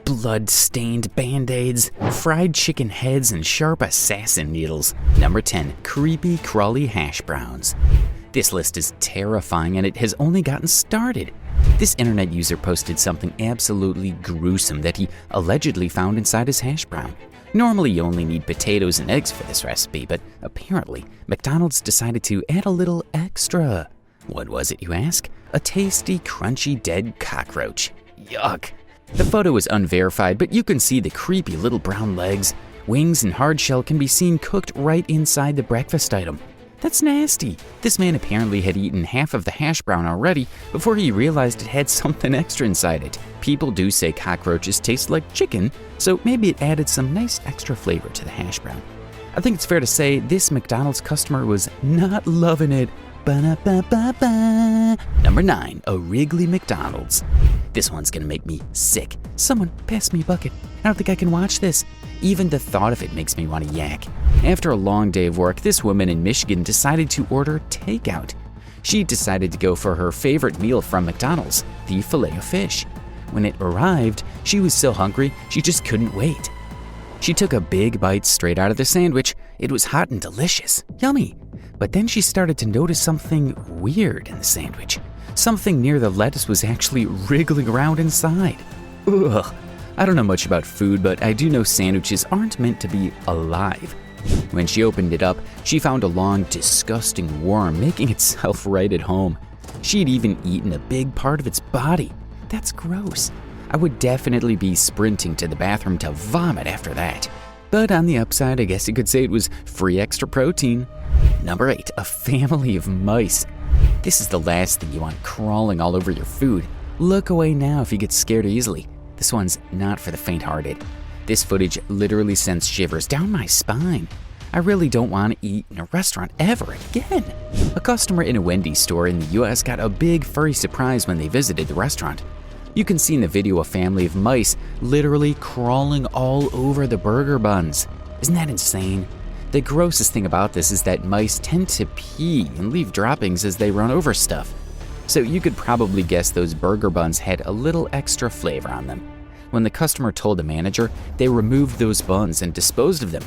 blood-stained Band-Aids, fried chicken heads, and sharp assassin needles. Number 10. Creepy crawly hash browns. This list is terrifying and it has only gotten started. This internet user posted something absolutely gruesome that he allegedly found inside his hash brown. Normally you only need potatoes and eggs for this recipe, but apparently McDonald's decided to add a little extra. What was it, you ask? A tasty, crunchy, dead cockroach. Yuck. The photo is unverified, but you can see the creepy little brown legs. Wings and hard shell can be seen cooked right inside the breakfast item. That's nasty. This man apparently had eaten half of the hash brown already before he realized it had something extra inside it. People do say cockroaches taste like chicken, so maybe it added some nice extra flavor to the hash brown. I think it's fair to say this McDonald's customer was not loving it. Ba-da-ba-ba-ba. Number 9. A Wrigley McDonald's. This one's gonna make me sick. Someone pass me a bucket. I don't think I can watch this. Even the thought of it makes me want to yak. After a long day of work, this woman in Michigan decided to order takeout. She decided to go for her favorite meal from McDonald's, the Filet-O-Fish. When it arrived, she was so hungry she just couldn't wait. She took a big bite straight out of the sandwich. It was hot and delicious. Yummy. But then she started to notice something weird in the sandwich. Something near the lettuce was actually wriggling around inside. Ugh. I don't know much about food, but I do know sandwiches aren't meant to be alive. When she opened it up, she found a long, disgusting worm making itself right at home. She'd even eaten a big part of its body. That's gross. I would definitely be sprinting to the bathroom to vomit after that. But on the upside, I guess you could say it was free extra protein. Number 8. A family of mice. This is the last thing you want crawling all over your food. Look away now if you get scared easily. This one's not for the faint-hearted. This footage literally sends shivers down my spine. I really don't want to eat in a restaurant ever again. A customer in a Wendy's store in the US got a big furry surprise when they visited the restaurant. You can see in the video a family of mice literally crawling all over the burger buns. Isn't that insane? The grossest thing about this is that mice tend to pee and leave droppings as they run over stuff. So you could probably guess those burger buns had a little extra flavor on them. When the customer told the manager, they removed those buns and disposed of them.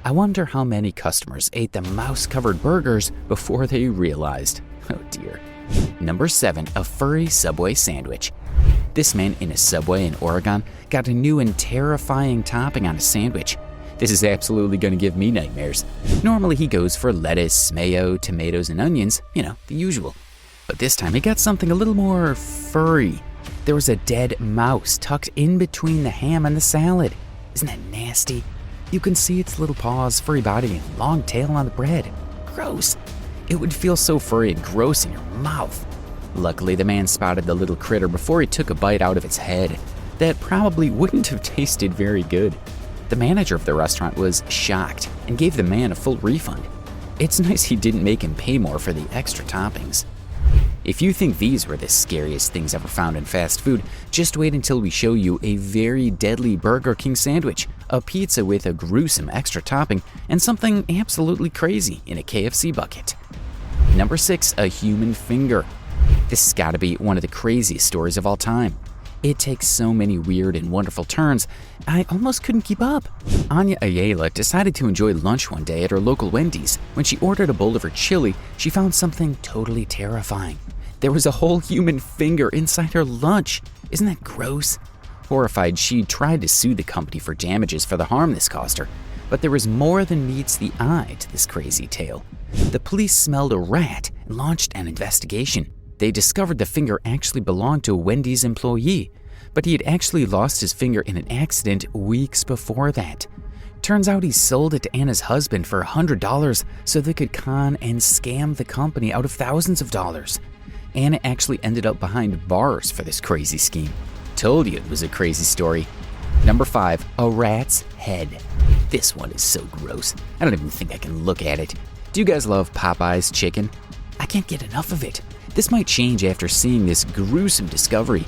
I wonder how many customers ate the mouse-covered burgers before they realized. Oh dear. Number 7. A furry Subway sandwich. This man in a Subway in Oregon got a new and terrifying topping on a sandwich. This is absolutely going to give me nightmares. Normally he goes for lettuce, mayo, tomatoes, and onions, the usual. But this time he got something a little more furry. There was a dead mouse tucked in between the ham and the salad. Isn't that nasty? You can see its little paws, furry body, and long tail on the bread. Gross. It would feel so furry and gross in your mouth. Luckily, the man spotted the little critter before he took a bite out of its head. That probably wouldn't have tasted very good. The manager of the restaurant was shocked and gave the man a full refund. It's nice he didn't make him pay more for the extra toppings. If you think these were the scariest things ever found in fast food, just wait until we show you a very deadly Burger King sandwich, a pizza with a gruesome extra topping, and something absolutely crazy in a KFC bucket. Number 6. A human finger. This has got to be one of the craziest stories of all time. It takes so many weird and wonderful turns, I almost couldn't keep up. Anya Ayala decided to enjoy lunch one day at her local Wendy's. When she ordered a bowl of her chili, she found something totally terrifying. There was a whole human finger inside her lunch. Isn't that gross? Horrified, she tried to sue the company for damages for the harm this caused her. But there was more than meets the eye to this crazy tale. The police smelled a rat and launched an investigation. They discovered the finger actually belonged to a Wendy's employee, but he had actually lost his finger in an accident weeks before that. Turns out he sold it to Anna's husband for $100 so they could con and scam the company out of thousands of dollars. Anna actually ended up behind bars for this crazy scheme. Told you it was a crazy story. Number 5. A rat's head. This one is so gross. I don't even think I can look at it. Do you guys love Popeye's chicken? I can't get enough of it. This might change after seeing this gruesome discovery.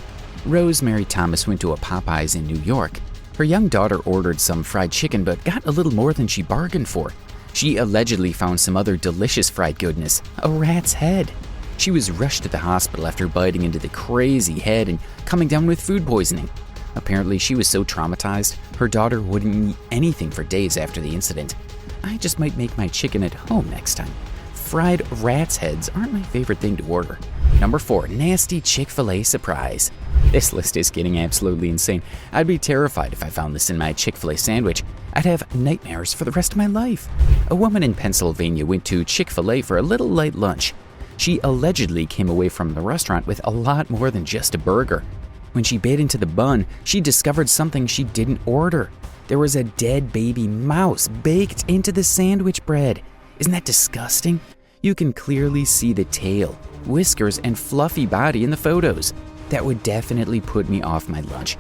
Rosemary Thomas went to a Popeyes in New York. Her young daughter ordered some fried chicken but got a little more than she bargained for. She allegedly found some other delicious fried goodness, a rat's head. She was rushed to the hospital after biting into the crazy head and coming down with food poisoning. Apparently, she was so traumatized, her daughter wouldn't eat anything for days after the incident. I just might make my chicken at home next time. Fried rat's heads aren't my favorite thing to order. Number 4, nasty Chick-fil-A surprise. This list is getting absolutely insane. I'd be terrified if I found this in my Chick-fil-A sandwich. I'd have nightmares for the rest of my life. A woman in Pennsylvania went to Chick-fil-A for a little light lunch. She allegedly came away from the restaurant with a lot more than just a burger. When she bit into the bun, she discovered something she didn't order. There was a dead baby mouse baked into the sandwich bread. Isn't that disgusting? You can clearly see the tail, whiskers, and fluffy body in the photos. That would definitely put me off my lunch.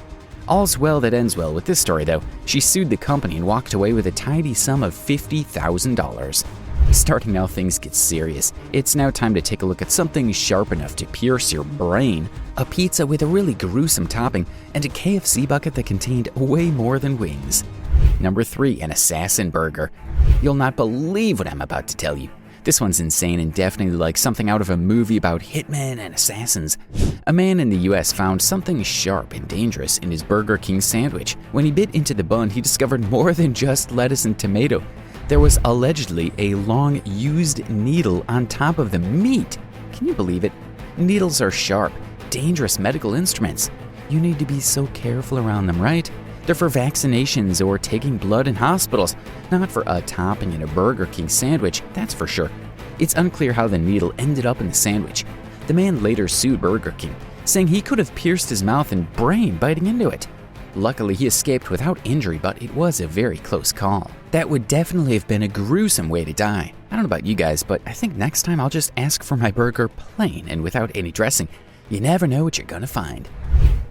All's well that ends well with this story, though. She sued the company and walked away with a tidy sum of $50,000. Starting now, things get serious. It's now time to take a look at something sharp enough to pierce your brain. A pizza with a really gruesome topping and a KFC bucket that contained way more than wings. Number 3, an assassin burger. You'll not believe what I'm about to tell you. This one's insane and definitely like something out of a movie about hitmen and assassins. A man in the US found something sharp and dangerous in his Burger King sandwich. When he bit into the bun, he discovered more than just lettuce and tomato. There was allegedly a long used needle on top of the meat. Can you believe it? Needles are sharp, dangerous medical instruments. You need to be so careful around them, right? They're for vaccinations or taking blood in hospitals, not for a topping in a Burger King sandwich, that's for sure. It's unclear how the needle ended up in the sandwich. The man later sued Burger King, saying he could have pierced his mouth and brain biting into it. Luckily, he escaped without injury, but it was a very close call. That would definitely have been a gruesome way to die. I don't know about you guys, but I think next time I'll just ask for my burger plain and without any dressing. You never know what you're gonna find.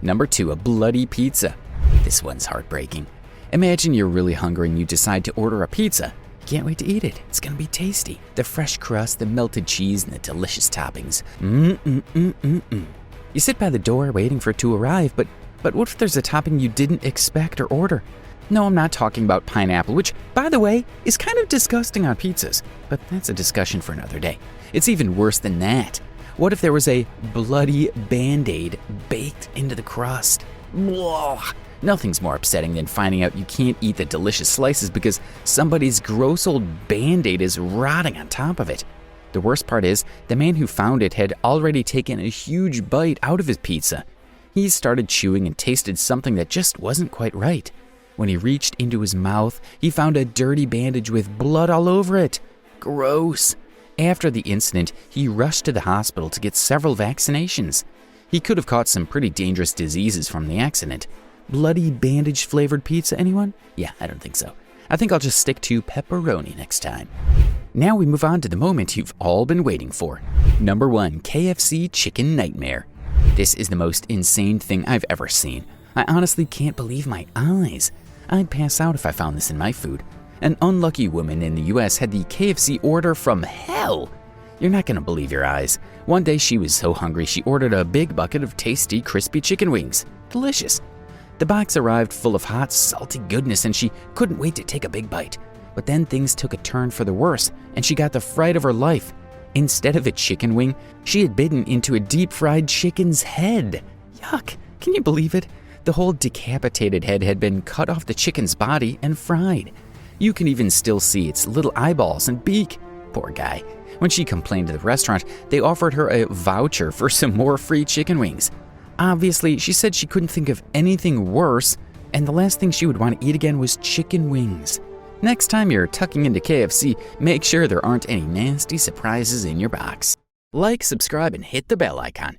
Number 2, a bloody pizza. This one's heartbreaking. Imagine you're really hungry and you decide to order a pizza. You can't wait to eat it. It's gonna be tasty. The fresh crust, the melted cheese, and the delicious toppings. You sit by the door waiting for it to arrive, but what if there's a topping you didn't expect or order? No, I'm not talking about pineapple, which, by the way, is kind of disgusting on pizzas, but that's a discussion for another day. It's even worse than that. What if there was a bloody Band-Aid baked into the crust? Blah. Nothing's more upsetting than finding out you can't eat the delicious slices because somebody's gross old Band-Aid is rotting on top of it. The worst part is, the man who found it had already taken a huge bite out of his pizza. He started chewing and tasted something that just wasn't quite right. When he reached into his mouth, he found a dirty bandage with blood all over it. Gross. After the incident, he rushed to the hospital to get several vaccinations. He could have caught some pretty dangerous diseases from the accident. Bloody bandage-flavored pizza, anyone? Yeah, I don't think so. I think I'll just stick to pepperoni next time. Now we move on to the moment you've all been waiting for. Number 1, KFC Chicken Nightmare. This is the most insane thing I've ever seen. I honestly can't believe my eyes. I'd pass out if I found this in my food. An unlucky woman in the US had the KFC order from hell. You're not gonna believe your eyes. One day she was so hungry she ordered a big bucket of tasty, crispy chicken wings. Delicious. The box arrived full of hot, salty goodness and she couldn't wait to take a big bite. But then things took a turn for the worse and she got the fright of her life. Instead of a chicken wing, she had bitten into a deep-fried chicken's head. Yuck, can you believe it? The whole decapitated head had been cut off the chicken's body and fried. You can even still see its little eyeballs and beak. Poor guy. When she complained to the restaurant, they offered her a voucher for some more free chicken wings. Obviously, she said she couldn't think of anything worse, and the last thing she would want to eat again was chicken wings. Next time you're tucking into KFC, make sure there aren't any nasty surprises in your box. Like, subscribe, and hit the bell icon.